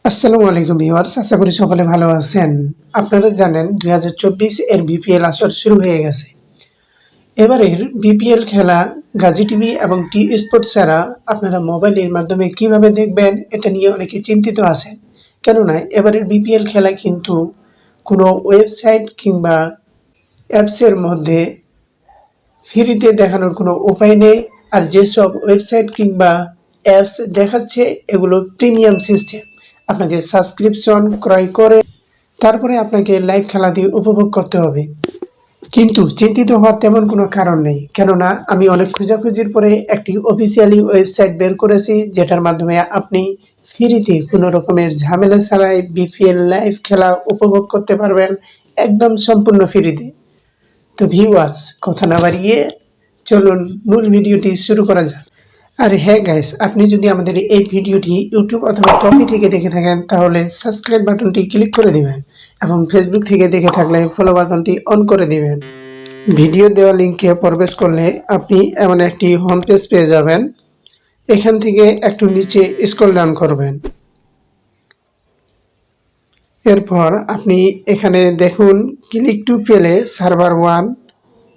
আসসালামু আলাইকুম ভিউয়ার্স, আশা করি সকলে ভালো আছেন। আপনারা জানেন 2024 এর বিপিএল আসর শুরু হয়ে গেছে। এবারের বিপিএল খেলা গাজী টিভি এবং টি স্পোর্টস ছাড়া আপনারা মোবাইলের মাধ্যমে কিভাবে দেখবেন এটা নিয়ে অনেকে চিন্তিত আছেন। কেননা এবারের বিপিএল খেলা কিন্তু কোনো ওয়েবসাইট কিংবা অ্যাপসের মধ্যে ফ্রিতে দেখানোর কোনো উপায় নেই। আর যেসব ওয়েবসাইট কিংবা অ্যাপস দেখাচ্ছে এগুলো প্রিমিয়াম সিস্টেম। আপনাকে সাবস্ক্রিপশন ক্রয় করে তারপরে আপনাকে লাইভ খেলাটি উপভোগ করতে হবে। কিন্তু চিন্তিত হওয়ার তেমন কোনো কারণ নেই, কেননা আমি অনেক খোঁজাখুঁজির পরে একটি অফিসিয়ালি ওয়েবসাইট বের করেছি, যেটার মাধ্যমে আপনি ফ্রিতে কোনো রকমের ঝামেলা ছাড়াই বিপিএল লাইভ খেলা উপভোগ করতে পারবেন, একদম সম্পূর্ণ ফ্রিতে। তো ভিউয়ার্স, কথা না বাড়িয়ে চলুন মূল ভিডিওটি শুরু করা যাক। আর হ্যাঁ গাইস, আপনি যদি আমাদের এই ভিডিওটি ইউটিউব অথবা টপি থেকে দেখে থাকেন তাহলে সাবস্ক্রাইব বাটনটি ক্লিক করে দিবেন এবং ফেসবুক থেকে দেখে থাকলে ফলো বাটনটি অন করে দিবেন। ভিডিও দেওয়া লিঙ্কে প্রবেশ করলে আপনি এমন একটি হোম পেজ পেয়ে যাবেন। এখান থেকে একটু নিচে স্ক্রল ডাউন করবেন। এরপর আপনি এখানে দেখুন click to play server 1,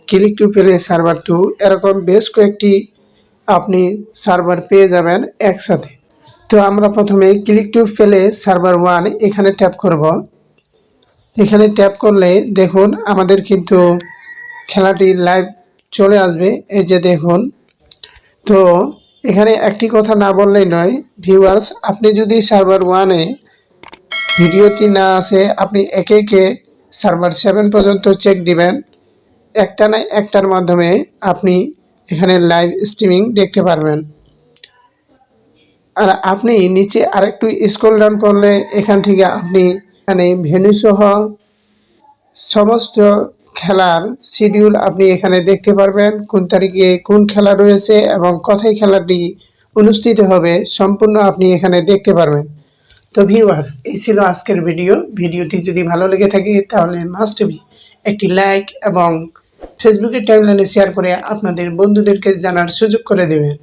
click to play server 2, এরকম বেশ কয়েকটি আপনি সার্ভার পেয়ে যাবেন একসাথে। তো আমরা প্রথমে ক্লিক টু প্লে সার্ভার 1 এখানে ট্যাপ করব। এখানে ট্যাপ করলে দেখুন আমাদের কিন্তু খেলাটি লাইভ চলে আসবে, এই যে দেখুন। তো এখানে একটি কথা না বললেই নয় ভিউয়ার্স, আপনি যদি সার্ভার 1-এ ভিডিওটি না আসে আপনি একে একে সার্ভার 7 পর্যন্ত চেক দিবেন। একটা না একটার মাধ্যমে আপনি এখানে লাইভ স্ট্রিমিং দেখতে পারবেন। আর আপনি নিচে আরেকটু স্ক্রল ডাউন করলে এখান থেকে আপনি এখানে ভেন্যু সহ সমস্ত খেলার শিডিউল আপনি এখানে দেখতে পারবেন, কোন তারিখে কোন খেলা রয়েছে এবং কোথায় খেলাটি অনুষ্ঠিত হবে সম্পূর্ণ আপনি এখানে দেখতে পারবেন। তো ভিউয়ার্স, এই ছিল আজকের ভিডিওটি যদি ভালো লেগে থাকে তাহলে মাস্ট বি একটি লাইক এবং ফেসবুকের টাইমলাইনে শেয়ার করে আপনাদের বন্ধুদেরকে জানার সুযোগ করে দেবেন।